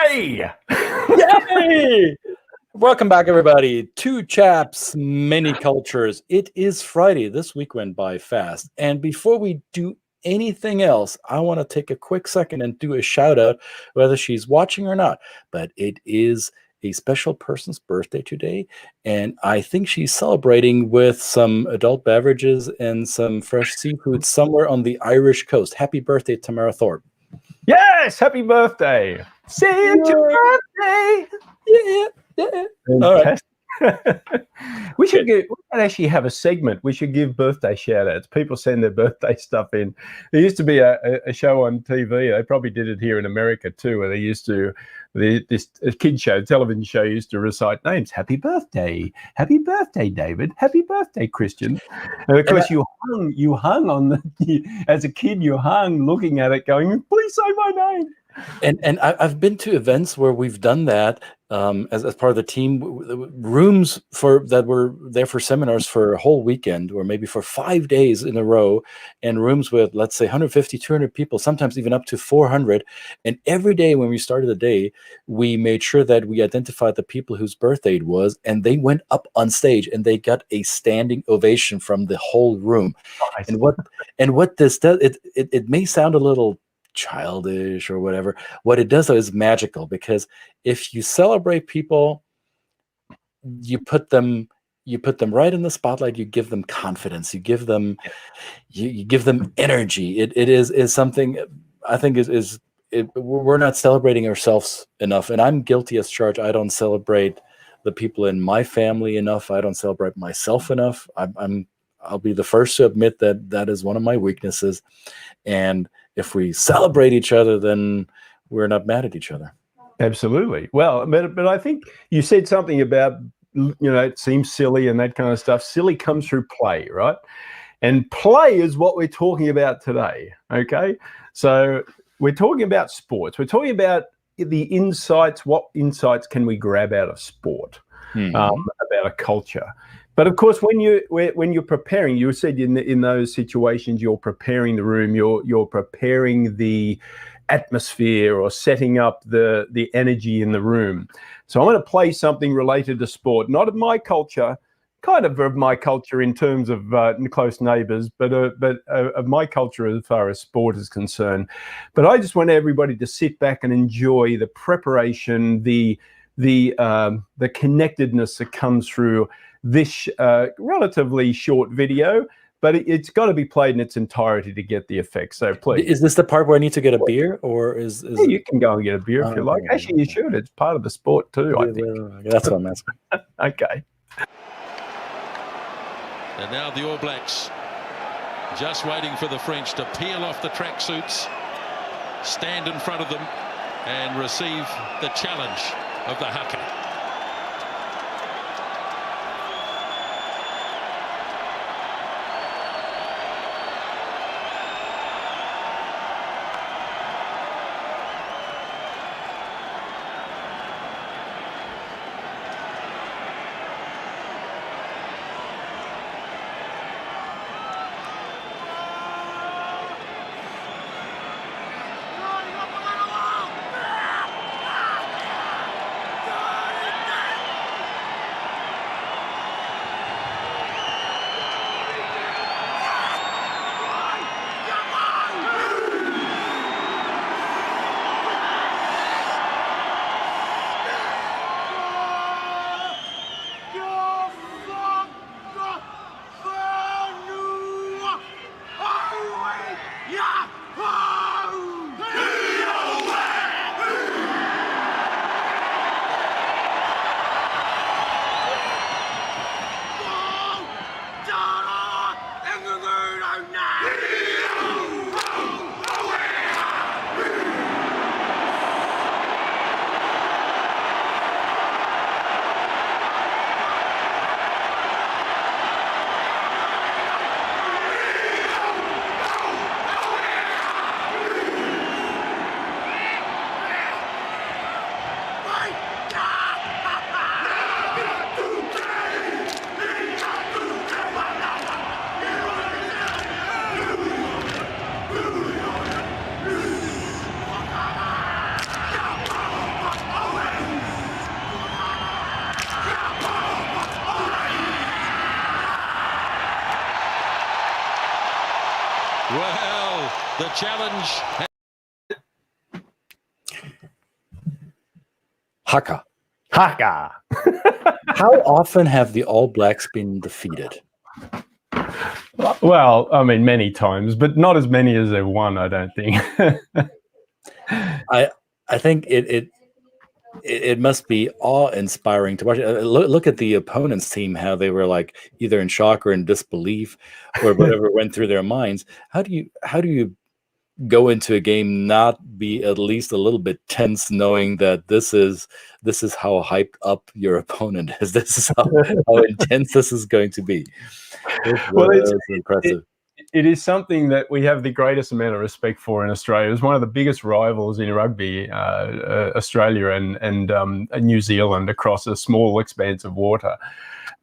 birthday! Yay! Welcome back, everybody, to Chaps Mini Cultures. It is Friday. This week went by fast. And before we do anything else, I want to take a quick second and do a shout out, whether she's watching or not. But it is a special person's birthday today, and I think she's celebrating with some adult beverages and some fresh seafood somewhere on the Irish coast. Happy birthday, Tamara Thorpe. Yes, happy birthday! It's your birthday! Yeah. Fantastic. We should actually have a segment. We should give birthday shout outs. People send their birthday stuff in. There used to be a show on TV. They probably did it here in America too, where they used to, this kid show, television show used to recite names. Happy birthday, David. Happy birthday, Christian. And of course, you hung on the, as a kid, you hung looking at it going, please say my name. And I've been to events where we've done that as part of the team, rooms that were there for seminars for a whole weekend or maybe for 5 days in a row, and rooms with, let's say, 150, 200 people, sometimes even up to 400. And every day when we started the day, we made sure that we identified the people whose birthday it was, and they went up on stage and they got a standing ovation from the whole room. Nice. And what this does, it may sound a little childish or whatever. What it does, though, is magical, because if you celebrate people, you put them right in the spotlight. You give them confidence. You give them you give them energy. It is something I think we're not celebrating ourselves enough, and I'm guilty as charged. I don't celebrate the people in my family enough. I don't celebrate myself enough. I'll be the first to admit that is one of my weaknesses. And if we celebrate each other, then we're not mad at each other. Absolutely. Well, but I think you said something about, it seems silly and that kind of stuff. Silly comes through play, right? And play is what we're talking about today, okay? So we're talking about sports. We're talking about the insights. What insights can we grab out of sport about a culture? But of course, when you're preparing, you said in those situations, you're preparing the room, you're preparing the atmosphere or setting up the energy in the room. So I'm going to play something related to sport, not of my culture, kind of my culture in terms of close neighbours, but of my culture as far as sport is concerned. But I just want everybody to sit back and enjoy the preparation, the connectedness that comes through this relatively short video, but it's got to be played in its entirety to get the effect. So please. Is this the part where I need to get a beer, or is yeah, you can go and get a beer if you like. Actually, you should. It's part of the sport too, I think. That's what I'm asking. Okay. And now the All Blacks just waiting for the French to peel off the tracksuits, stand in front of them and receive the challenge of the haka. The challenge. Haka. Haka. How often have the All Blacks been defeated? Well, I mean, many times, but not as many as they've won, I don't think. I think it must be awe-inspiring to watch. Look at the opponent's team, how they were like either in shock or in disbelief or whatever went through their minds. How do you go into a game not be at least a little bit tense, knowing that this is how hyped up your opponent is? This is how intense this is going to be. Well, it's impressive. It is something that we have the greatest amount of respect for in Australia. It's one of the biggest rivals in rugby, Australia and New Zealand, across a small expanse of water.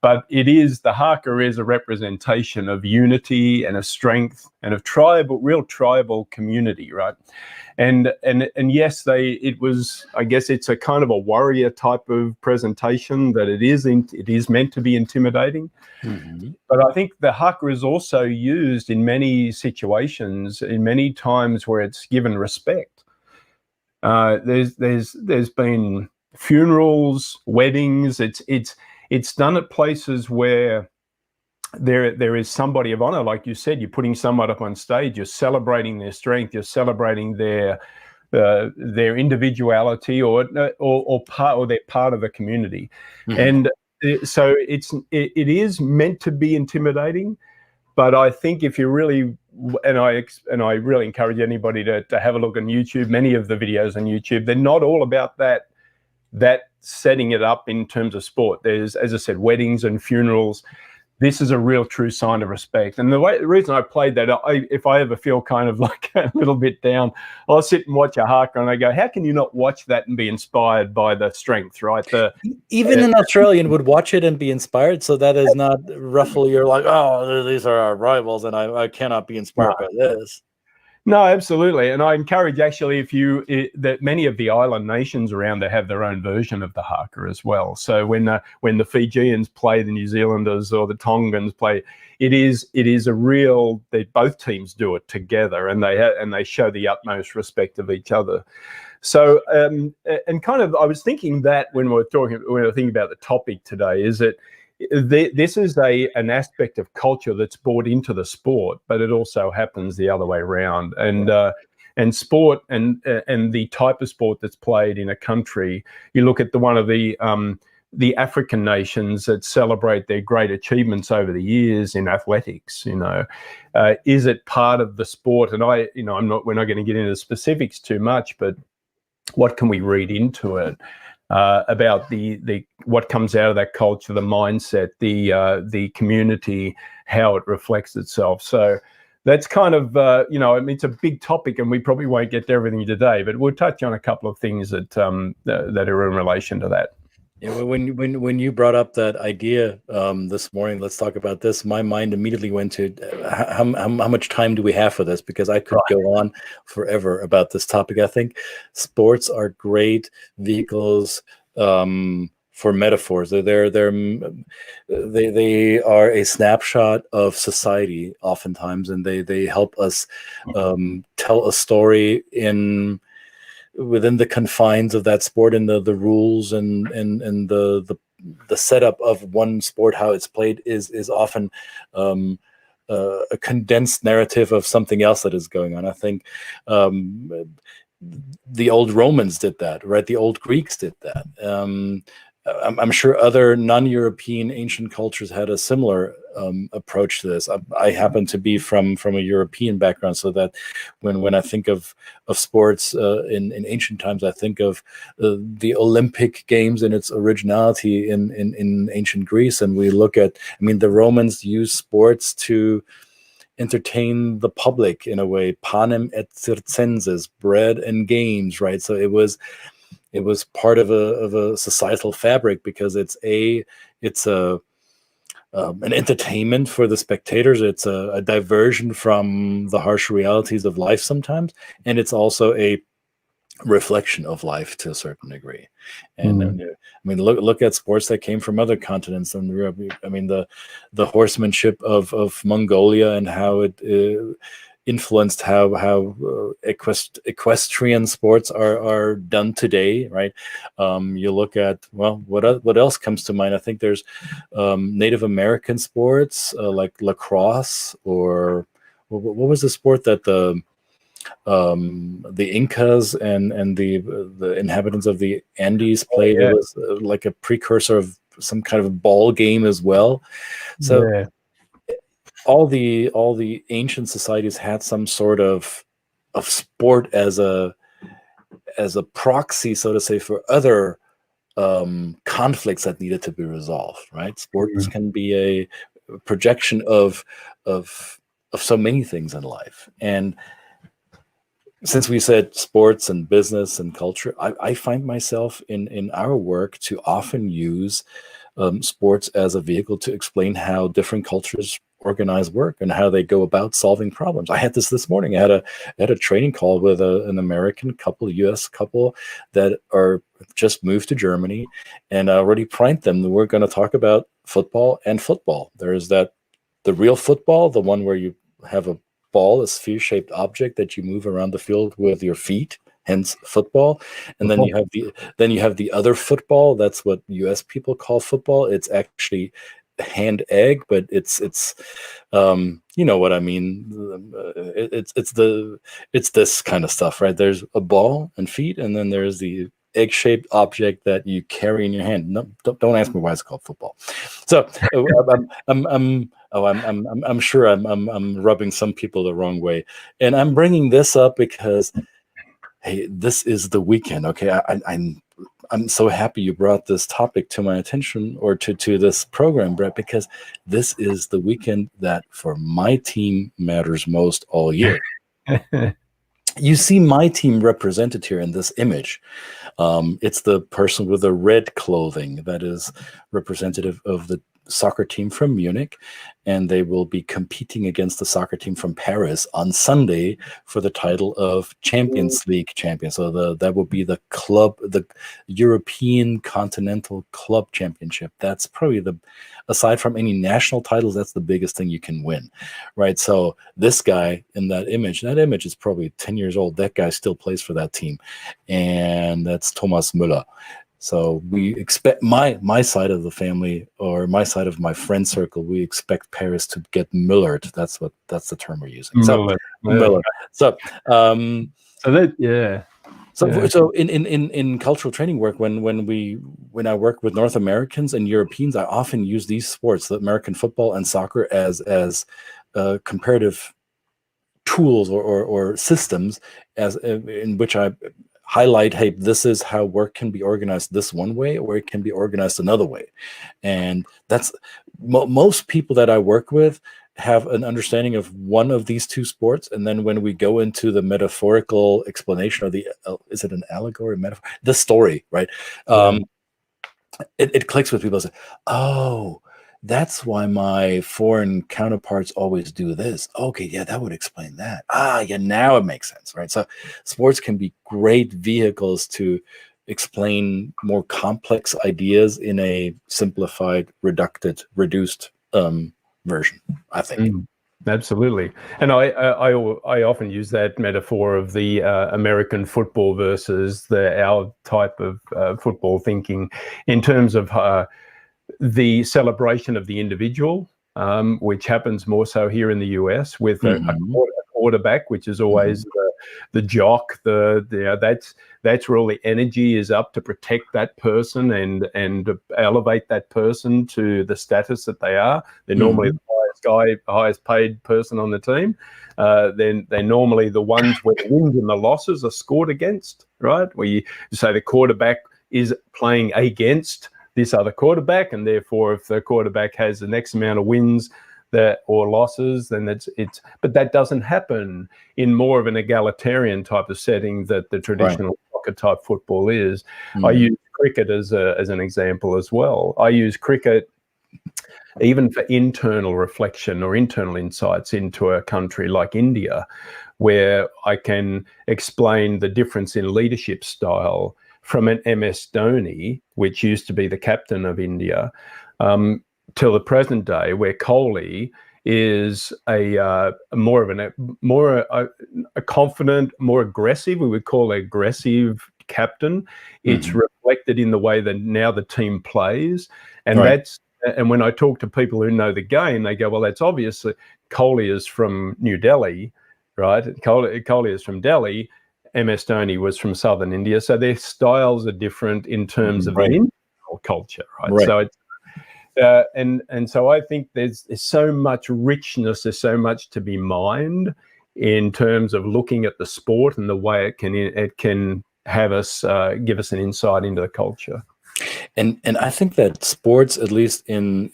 But the haka is a representation of unity and of strength and of real tribal community, right? And yes, it was, I guess it's a kind of a warrior type of presentation, that it is meant to be intimidating. Mm-hmm. But I think the haka is also used in many situations, in many times where it's given respect. There's been funerals, weddings. It's done at places where there is somebody of honor, like you said. You're putting someone up on stage. You're celebrating their strength. You're celebrating their individuality, or they're part of the community. Mm-hmm. And so it is meant to be intimidating. But I think if you really, and I really encourage anybody to have a look on YouTube. Many of the videos on YouTube, they're not all about that setting it up in terms of sport. There's, as I said, weddings and funerals. This is a real true sign of respect. And the reason I played that, if I ever feel kind of like a little bit down, I'll sit and watch a haka and I go, how can you not watch that and be inspired by the strength, right? Even an Australian would watch it and be inspired. So that is not ruffle your, like, oh, these are our rivals and I cannot be inspired by this. No, absolutely. And I encourage, actually, that many of the island nations around there have their own version of the haka as well. So when the Fijians play the New Zealanders, or the Tongans play, it is a real, both teams do it together, and they show the utmost respect of each other. So and kind of, I was thinking that when we were thinking about the topic today, is that this is an aspect of culture that's brought into the sport, but it also happens the other way around. And sport and the type of sport that's played in a country, you look at one of the African nations that celebrate their great achievements over the years in athletics. Is it part of the sport? And we're not going to get into specifics too much, but what can we read into it? About what comes out of that culture, the mindset, the community, how it reflects itself. So that's kind of it's a big topic, and we probably won't get to everything today, but we'll touch on a couple of things that are in relation to that. Yeah, when you brought up that idea this morning, let's talk about this, my mind immediately went to how much time do we have for this? Because I could go on forever about this topic. I think sports are great vehicles for metaphors. They are a snapshot of society oftentimes, and they help us tell a story within the confines of that sport, and the rules and the setup of one sport, how it's played is often a condensed narrative of something else that is going on. I think the old Romans did that, right? The old Greeks did that. I'm sure other non-European ancient cultures had a similar approach to this. I happen to be from a European background, so that when I think of sports in ancient times, I think of the Olympic Games and its originality in ancient Greece. And we look at, the Romans used sports to entertain the public in a way, panem et circenses, bread and games, right? So it was part of a societal fabric, because it's an entertainment for the spectators. It's a diversion from the harsh realities of life sometimes, and it's also a reflection of life to a certain degree. And look at sports that came from other continents. And the horsemanship of Mongolia, and how influenced how equestrian sports are done today, right? You look at, well, what else comes to mind? I think there's Native American sports like lacrosse, or what was the sport that the Incas and the inhabitants of the Andes played? Yeah. It was like a precursor of some kind of ball game as well. So Yeah. all the ancient societies had some sort of sport as a proxy, so to say, for other conflicts that needed to be resolved, right? Sports can be a projection of so many things in life. And since we said sports and business and culture, I find myself in our work to often use sports as a vehicle to explain how different cultures organize work and how they go about solving problems. I had this morning. I had a training call with an American couple, a U.S. couple that are just moved to Germany, and I already primed them that we're going to talk about football and football. There's the real football, the one where you have a ball, a sphere-shaped object that you move around the field with your feet, hence football. And then you have the other football. That's what US people call football. It's actually hand egg, but it's you know what I mean. It's this kind of stuff, right? There's a ball and feet, and then there's the egg-shaped object that you carry in your hand. No, don't ask me why it's called football. So I'm sure I'm rubbing some people the wrong way, and I'm bringing this up because, hey, this is the weekend. Okay, I'm so happy you brought this topic to my attention, or to this program, Brett, because this is the weekend that for my team matters most all year. You see my team represented here in this image. It's the person with the red clothing that is representative of the soccer team from Munich, and they will be competing against the soccer team from Paris on Sunday for the title of Champions League champion. So that will be the European Continental Club Championship. That's probably aside from any national titles, that's the biggest thing you can win, right? So this guy in that image is probably 10 years old. That guy still plays for that team, and that's Thomas Müller. So we expect my side of the family, or my side of my friend circle, we expect Paris to get Müllered. That's the term we're using. So Müller. So So in cultural training work, when I work with North Americans and Europeans, I often use these sports, the American football and soccer, as comparative tools or systems in which I highlight, hey, this is how work can be organized this one way, or it can be organized another way. And that's most people that I work with have an understanding of one of these two sports. And then when we go into the metaphorical explanation, or is it an allegory, metaphor, the story, right? It clicks with people. Say, oh, that's why my foreign counterparts always do this. Okay, yeah, that would explain that. Yeah, now it makes sense, right? So sports can be great vehicles to explain more complex ideas in a simplified, reduced version, I think. Absolutely. And I often use that metaphor of the American football versus our type of football thinking in terms of the celebration of the individual, which happens more so here in the US with a quarterback, which is always the jock. That's where all the energy is up to protect that person and elevate that person to the status that they are. They're normally the highest paid person on the team. Then they're normally the ones where the wins and the losses are scored against, right? Where you say the quarterback is playing against this other quarterback, and therefore if the quarterback has the next amount of wins or losses, then but that doesn't happen in more of an egalitarian type of setting that the traditional soccer type football is. I use cricket as an example as well. I use cricket even for internal reflection or internal insights into a country like India, where I can explain the difference in leadership style from an MS Dhoni, which used to be the captain of India, till the present day, where Kohli is a confident, more aggressive. We would call aggressive captain. It's reflected in the way that now the team plays, and and when I talk to people who know the game, they go, "Well, that's obviously Kohli is from New Delhi, right? Kohli is from Delhi. MS Dhoni was from Southern India, so their styles are different in terms of the internal culture, right? So it's and so I think there's so much richness, there's so much to be mined in terms of looking at the sport and the way it can have us give us an insight into the culture. And I think that sports, at least in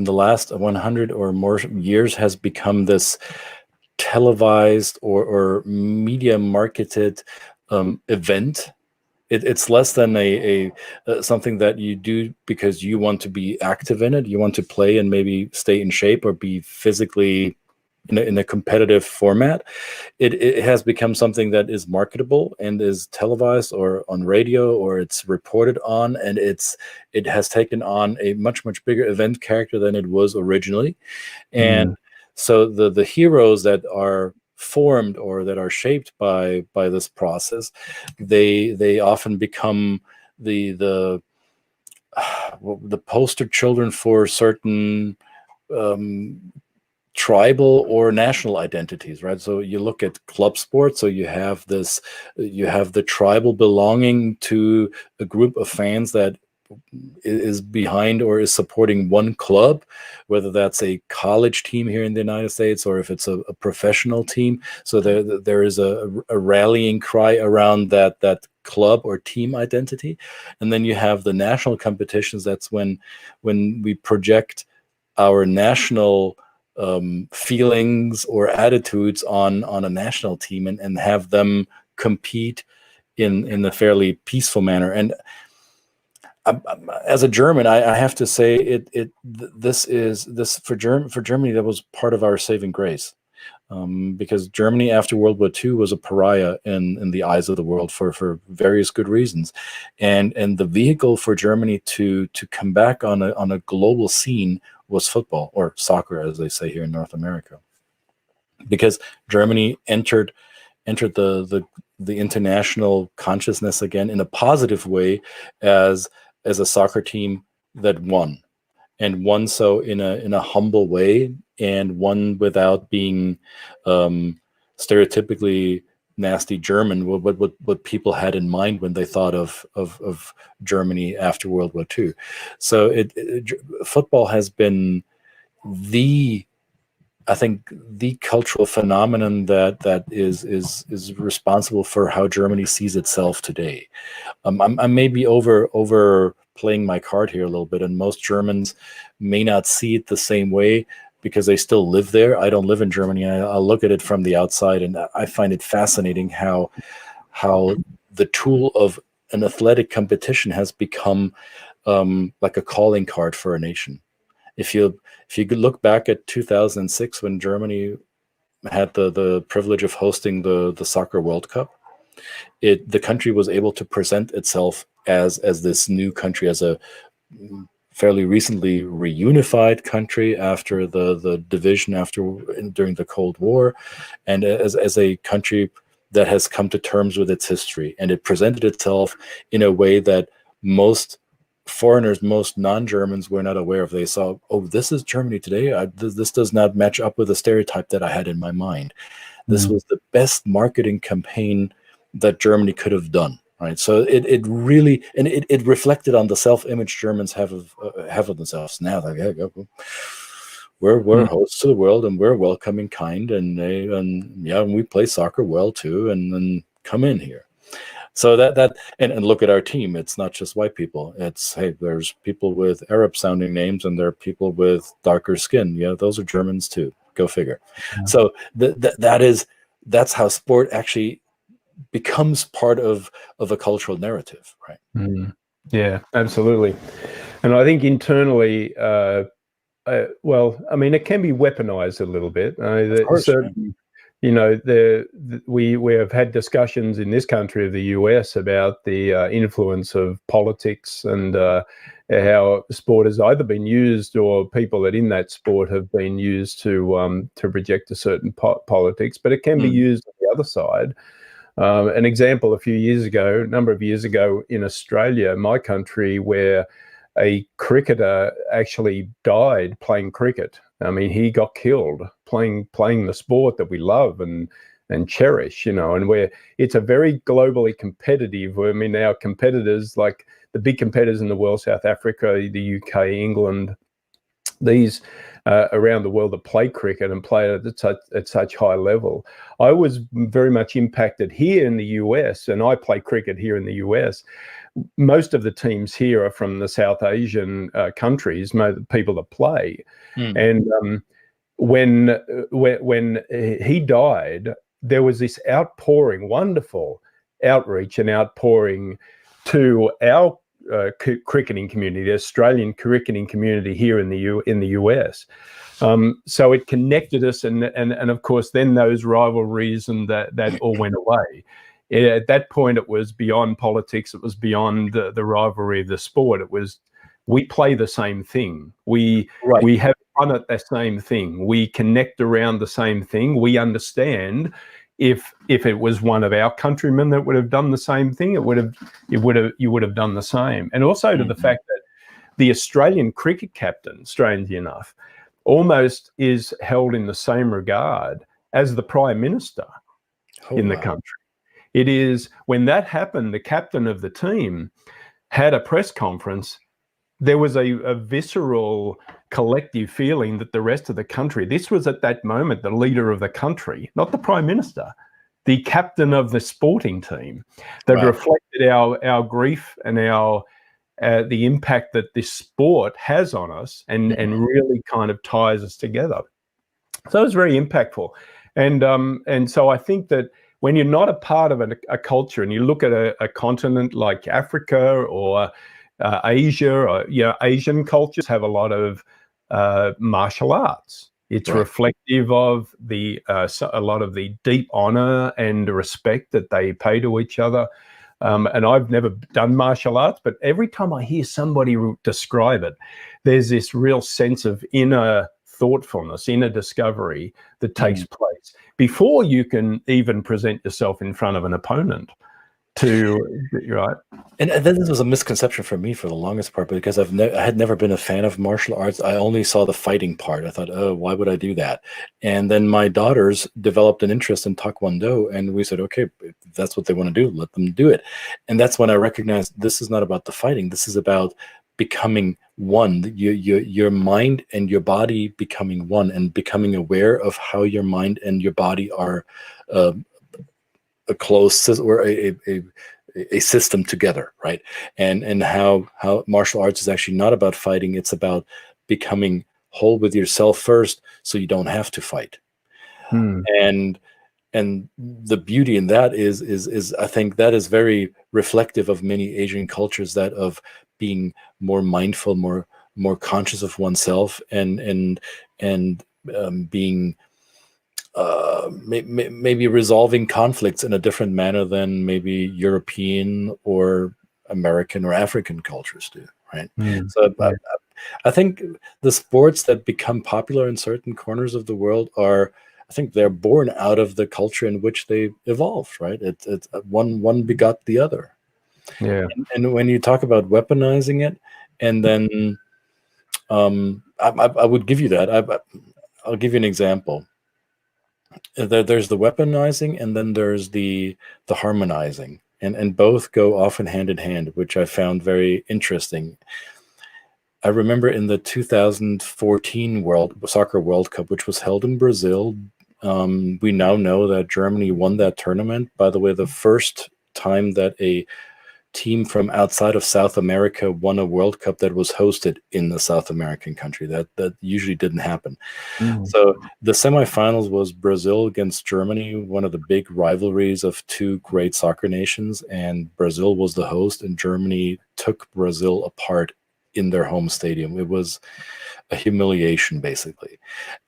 the last 100 or more years, has become this televised or media marketed event. It's less than a something that you do because you want to be active in it, you want to play and maybe stay in shape or be physically in a competitive format. It has become something that is marketable and is televised or on radio, or it's reported on, and it has taken on a much bigger event character than it was originally. And so the heroes that are formed or that are shaped by this process, they often become the poster children for certain tribal or national identities, right? So you look at club sports, so you have the tribal belonging to a group of fans that is behind or is supporting one club, whether that's a college team here in the United States or if it's a professional team. So there is a rallying cry around that club or team identity. And then you have the national competitions. That's when we project our national feelings or attitudes on a national team and have them compete in a fairly peaceful manner. And as a German, I have to say this for Germany, that was part of our saving grace, because Germany after World War II was a pariah in the eyes of the world for various good reasons, and the vehicle for Germany to come back on a global scene was football, or soccer as they say here in North America, because Germany entered the international consciousness again in a positive way as a soccer team that won, and won so in a humble way, and won without being stereotypically nasty German, what people had in mind when they thought of Germany after World War II. So football has been I think the cultural phenomenon that is responsible for how Germany sees itself today. I may be overplaying my card here a little bit, and most Germans may not see it the same way because they still live there. I don't live in Germany. I look at it from the outside, and I find it fascinating how the tool of an athletic competition has become like a calling card for a nation. If you could look back at 2006, when Germany had the privilege of hosting the Soccer World Cup, the country was able to present itself as this new country, as a fairly recently reunified country after the division during the Cold War, and as a country that has come to terms with its history, and it presented itself in a way that most foreigners, most non-Germans, were not aware of. They saw, oh, this is Germany today. This does not match up with the stereotype that I had in my mind. This was the best marketing campaign that Germany could have done. Right. So it really, and it reflected on the self-image Germans have of themselves. Now, like, yeah, we're hosts to the world, and we're welcoming, kind, and we play soccer well too, and come in here. So and look at our team. It's not just white people. It's, hey, there's people with Arab sounding names, and there are people with darker skin. Yeah, those are Germans too. Go figure. Yeah. So that's how sport actually becomes part of a cultural narrative, right? Yeah, absolutely. And I think internally, well, I mean, it can be weaponized a little bit. Of course, you know, we have had discussions in this country of the US about the influence of politics and how sport has either been used, or people that in that sport have been used to project a certain politics, but it can be used on the other side. An example, a number of years ago in Australia, my country, where a cricketer actually died playing cricket. I mean, he got killed playing the sport that we love and cherish, you know, and it's a very globally competitive. I mean, our competitors, like the big competitors in the world, South Africa, the UK, England, these around the world that play cricket and play at such high level. I was very much impacted here in the US, and I play cricket here in the US. Most of the teams here are from the South Asian countries, people that play. And when he died, there was this outpouring, wonderful outreach and outpouring to our cricketing community, the Australian cricketing community here in the US. So it connected us, and of course then those rivalries and that all went away. At that point, it was beyond politics. It was beyond the rivalry of the sport. It was, we play the same thing. We have fun at the same thing. We connect around the same thing. We understand if it was one of our countrymen that would have done the same thing, you would have done the same. And also to the fact that the Australian cricket captain, strangely enough, almost is held in the same regard as the Prime Minister in the country. It is, when that happened, the captain of the team had a press conference. There was a visceral collective feeling that the rest of the country, this was at that moment the leader of the country, not the Prime Minister, the captain of the sporting team, that reflected our grief and our the impact that this sport has on us, and really kind of ties us together. So it was very impactful. And so I think that when you're not a part of a culture, and you look at a continent like Africa or Asia, or, you know, Asian cultures have a lot of martial arts. It's reflective of a lot of the deep honor and respect that they pay to each other. And I've never done martial arts, but every time I hear somebody describe it, there's this real sense of inner thoughtfulness, inner discovery that takes place before you can even present yourself in front of an opponent. And then this was a misconception for me for the longest part, because I had never been a fan of martial arts. I only saw the fighting part. I thought, oh, why would I do that? And then my daughters developed an interest in Taekwondo, and we said, okay, if that's what they want to do, let them do it. And that's when I recognized this is not about the fighting. This is about becoming one, your mind and your body becoming one, and becoming aware of how your mind and your body are a closed or a system together, right? And how martial arts is actually not about fighting. It's about becoming whole with yourself first, so you don't have to fight. And the beauty in that is I think that is very reflective of many Asian cultures, that of being more mindful, more conscious of oneself, and being maybe resolving conflicts in a different manner than maybe European or American or African cultures do, right? So I think the sports that become popular in certain corners of the world are, I think they're born out of the culture in which they evolved, right? It's one begot the other. Yeah. And when you talk about weaponizing it, and then I would give you that. I'll give you an example. There's the weaponizing, and then there's the harmonizing, and both go often hand in hand, which I found very interesting. I remember in the 2014 Soccer World Cup, which was held in Brazil, we now know that Germany won that tournament. By the way, the first time that a team from outside of South America won a World Cup that was hosted in the South American country. That usually didn't happen. So the semifinals was Brazil against Germany, one of the big rivalries of two great soccer nations, and Brazil was the host, and Germany took Brazil apart in their home stadium. It was a humiliation, basically.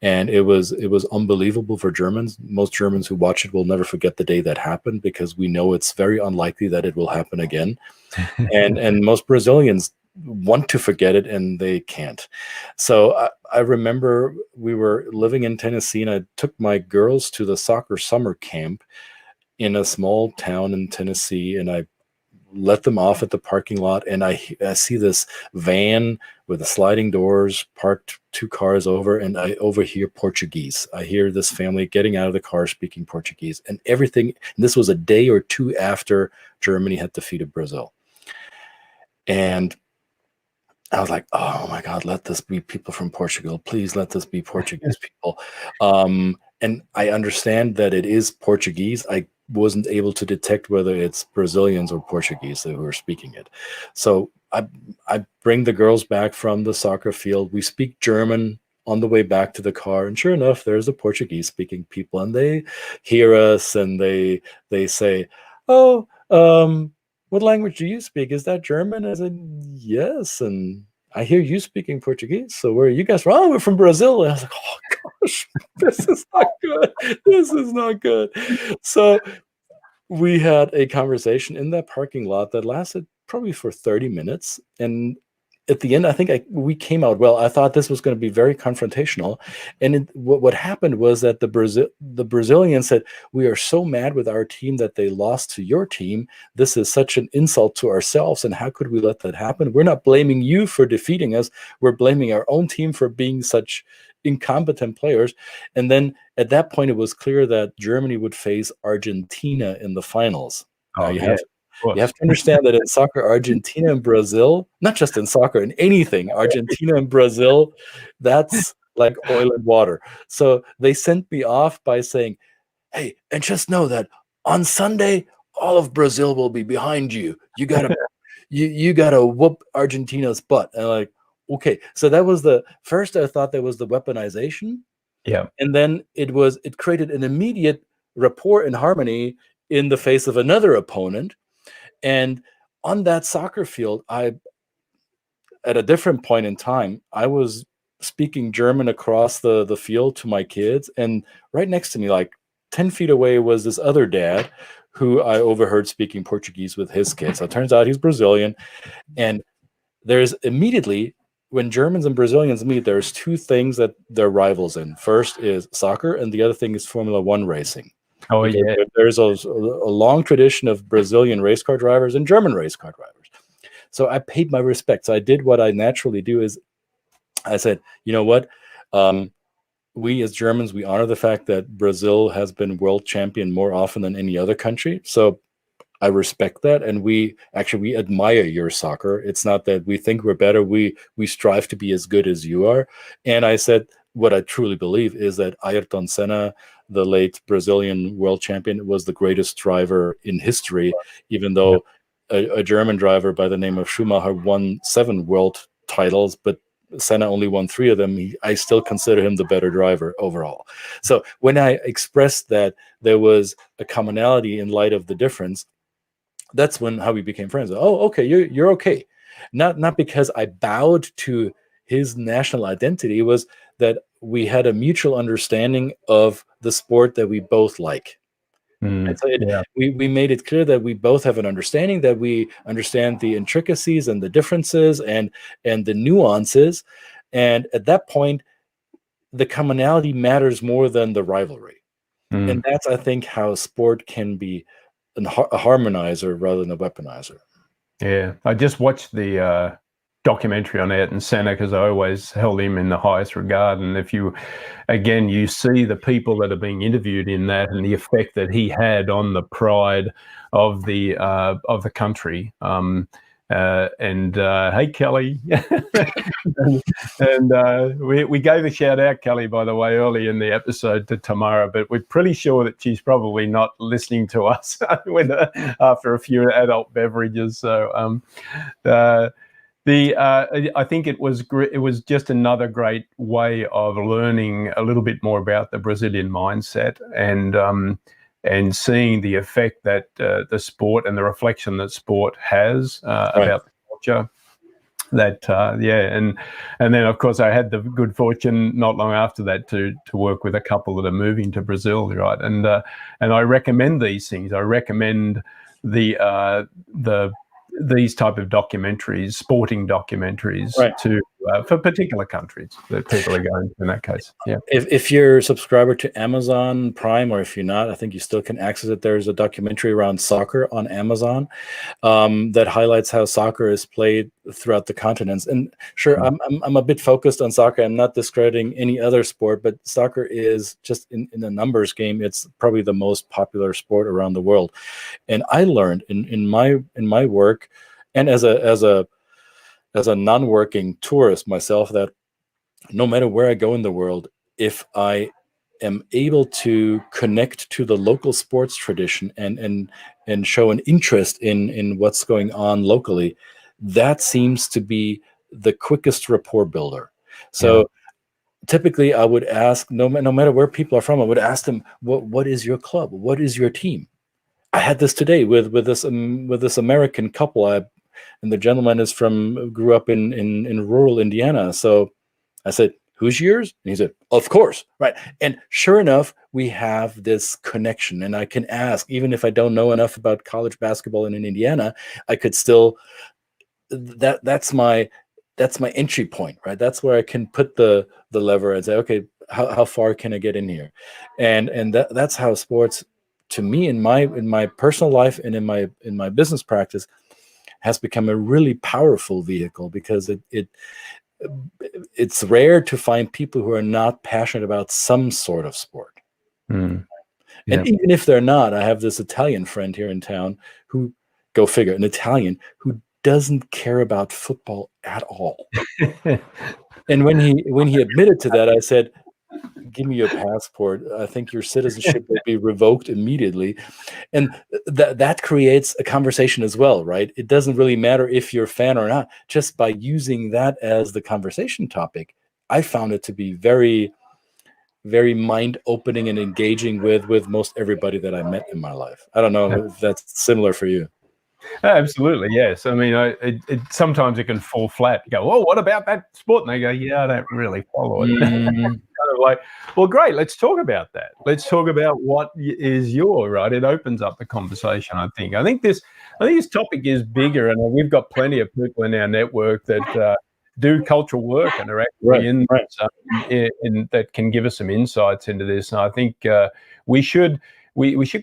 And it was unbelievable for Germans. Most Germans who watch it will never forget the day that happened, because we know it's very unlikely that it will happen again. And most Brazilians want to forget it, and they can't. So I remember we were living in Tennessee, and I took my girls to the soccer summer camp in a small town in Tennessee, and I let them off at the parking lot, and I see this van with the sliding doors parked 2 cars over, and I overhear Portuguese. I hear this family getting out of the car speaking Portuguese, and everything. And this was a day or two after Germany had defeated Brazil. And I was like, oh my God, let this be people from Portugal. Please let this be Portuguese people. And I understand that it is Portuguese. I wasn't able to detect whether it's Brazilians or Portuguese who are speaking it. So I bring the girls back from the soccer field. We speak German on the way back to the car, and sure enough, there's a Portuguese speaking people, and they hear us, and they say, oh, what language do you speak? Is that German? I said, yes. And I hear you speaking Portuguese. So where are you guys from? Oh, we're from Brazil. And I was like, oh gosh, this is not good. This is not good. So we had a conversation in that parking lot that lasted probably for 30 minutes. And at the end, I think we came out well. I thought this was going to be very confrontational. And what happened was that the Brazilians said, we are so mad with our team that they lost to your team. This is such an insult to ourselves. And how could we let that happen? We're not blaming you for defeating us. We're blaming our own team for being such incompetent players. And then at that point, it was clear that Germany would face Argentina in the finals. Oh, yeah. You have to understand that in soccer, Argentina and Brazil, not just in soccer, in anything, Argentina and Brazil, that's like oil and water. So they sent me off by saying, hey, and just know that on Sunday, all of Brazil will be behind you. You gotta you gotta whoop Argentina's butt. And I'm like, okay. So that was the first. I thought that was the weaponization. Yeah. And then it created an immediate rapport and harmony in the face of another opponent. And on that soccer field, at a different point in time, I was speaking German across the field to my kids. And right next to me, like 10 feet away, was this other dad who I overheard speaking Portuguese with his kids. So it turns out he's Brazilian. And there's immediately, when Germans and Brazilians meet, there's 2 things that they're rivals in. First is soccer, and the other thing is Formula One racing. Oh, because yeah. There's a long tradition of Brazilian race car drivers and German race car drivers. So I paid my respects. I did what I naturally do, is I said, you know what? We as Germans, we honor the fact that Brazil has been world champion more often than any other country. So I respect that. And we admire your soccer. It's not that we think we're better. We strive to be as good as you are. And I said, what I truly believe is that Ayrton Senna, the late Brazilian world champion, was the greatest driver in history, even though a German driver by the name of Schumacher won 7 world titles, but Senna only won 3 of them. I still consider him the better driver overall. So when I expressed that there was a commonality in light of the difference, that's how we became friends. Oh, okay, you're okay. Not because I bowed to his national identity. It was that we had a mutual understanding of the sport that we both like. And so we made it clear that we both have an understanding, that we understand the intricacies and the differences and the nuances. And at that point, the commonality matters more than the rivalry. And that's, I think, how sport can be a harmonizer rather than a weaponizer. Yeah, I just watched the documentary on Ayrton Senna because I always held him in the highest regard. And if you see the people that are being interviewed in that and the effect that he had on the pride of the country. Hey, Kelly. and we gave a shout out, Kelly, by the way, early in the episode to Tamara, but we're pretty sure that she's probably not listening to us after a few adult beverages. So I think it was just another great way of learning a little bit more about the Brazilian mindset and seeing the effect that the sport and the reflection that sport has about the culture. that and then of course I had the good fortune not long after that to work with a couple that are moving to Brazil, right? And I recommend these things. I recommend these type of documentaries, sporting documentaries, Right. to for particular countries that people are going to in that case. Yeah. If you're a subscriber to Amazon Prime, or if you're not, I think you still can access it. There's a documentary around soccer on Amazon that highlights how soccer is played throughout the continents. And sure, I'm a bit focused on soccer. I'm not discrediting any other sport, but soccer is just in the numbers game. It's probably the most popular sport around the world. And I learned in my work, and as a non-working tourist myself, that no matter where I go in the world, if I am able to connect to the local sports tradition and show an interest in what's going on locally, that seems to be the quickest rapport builder. So typically I would ask, no matter where people are from, I would ask them, what is your club? What is your team? I had this today with this American couple. And the gentleman grew up in rural Indiana. So I said, who's yours? And he said, of course. Right. And sure enough, we have this connection, and I can ask, even if I don't know enough about college basketball in Indiana, I could still, that's my entry point, right? That's where I can put the lever and say, okay, how far can I get in here? And that's how sports, to me, in my personal life and in my business practice, has become a really powerful vehicle, because it's rare to find people who are not passionate about some sort of sport. Yeah. And even if they're not, I have this Italian friend here in town who, go figure, an Italian who doesn't care about football at all. And when he admitted to that, I said, give me your passport. I think your citizenship will be revoked immediately. And that creates a conversation as well, right? It doesn't really matter if you're a fan or not. Just by using that as the conversation topic, I found it to be very, very mind-opening and engaging with most everybody that I met in my life. I don't know if that's similar for you. Absolutely, yes. I mean, sometimes it can fall flat. You go, well, what about that sport? And they go, yeah, I don't really follow it. Kind of like, well, great, let's talk about that. Let's talk about what is your, right? It opens up the conversation, I think. I think this topic is bigger, and we've got plenty of people in our network that do cultural work and are actually in that can give us some insights into this. And I think we should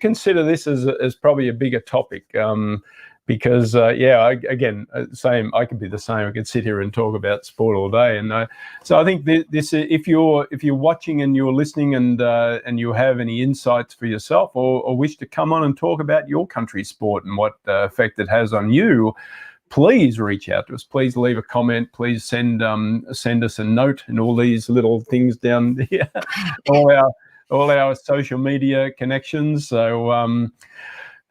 consider this as probably a bigger topic. Because same. I could be the same. I could sit here and talk about sport all day, and so I think this. If you're watching and you're listening and you have any insights for yourself, or wish to come on and talk about your country's sport and what effect it has on you, please reach out to us. Please leave a comment. Please send us a note and all these little things down here. all our social media connections. So.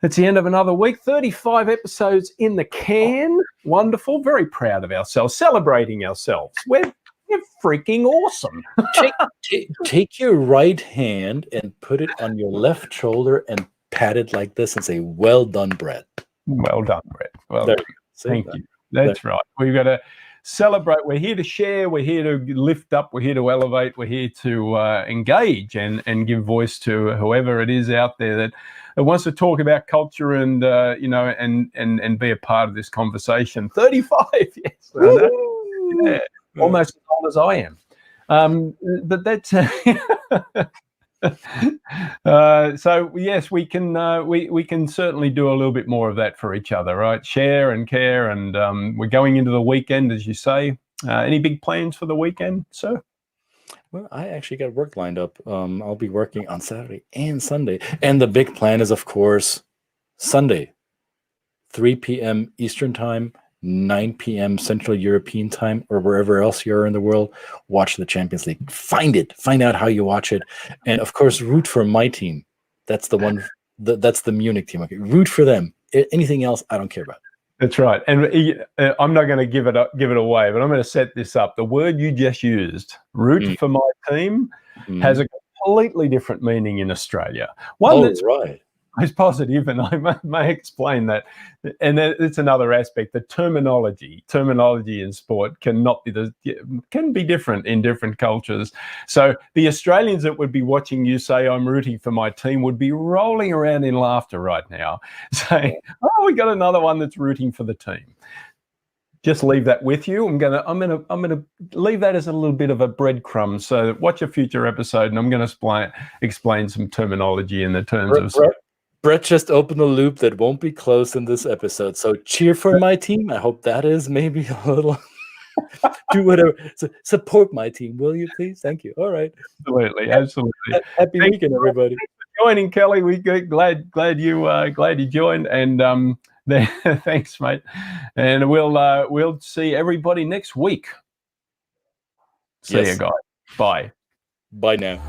It's the end of another week. 35 episodes in the can. Wonderful. Very proud of ourselves. Celebrating ourselves. We're freaking awesome. Take your right hand and put it on your left shoulder and pat it like this and say, well done, Brett. Well done, Brett. Well done. Thank you. That's right. We've got to celebrate. We're here to share. We're here to lift up. We're here to elevate. We're here to engage and give voice to whoever it is out there that wants to talk about culture and and be a part of this conversation. 35, yes, yeah, almost as old as I am. But that's so yes, we can certainly do a little bit more of that for each other, right? Share and care, and we're going into the weekend, as you say. Any big plans for the weekend, sir? Well, I actually got work lined up. I'll be working on Saturday and Sunday. And the big plan is, of course, Sunday, 3 p.m. Eastern Time, 9 p.m. Central European Time, or wherever else you are in the world, watch the Champions League. Find out how you watch it. And, of course, root for my team. That's the one. That's the Munich team. Okay, root for them. Anything else, I don't care about. That's right. And I'm not going to give it away, but I'm going to set this up. The word you just used, root for my team, has a completely different meaning in Australia. One always positive, and I may explain that. And it's another aspect. The terminology in sport can be different in different cultures. So the Australians that would be watching you say, "I'm rooting for my team," would be rolling around in laughter right now, saying, "Oh, we got another one that's rooting for the team." Just leave that with you. I'm gonna leave that as a little bit of a breadcrumb. So watch a future episode, and I'm going to explain some terminology in the terms of. Brett just opened a loop that won't be closed in this episode. So cheer for my team. I hope that is maybe a little. Do whatever. Support my team, will you please? Thank you. All right. Absolutely. Happy weekend, everybody. Thanks for joining, Kelly. We glad you joined, and thanks, mate. And we'll see everybody next week. See you guys. Bye. Bye now.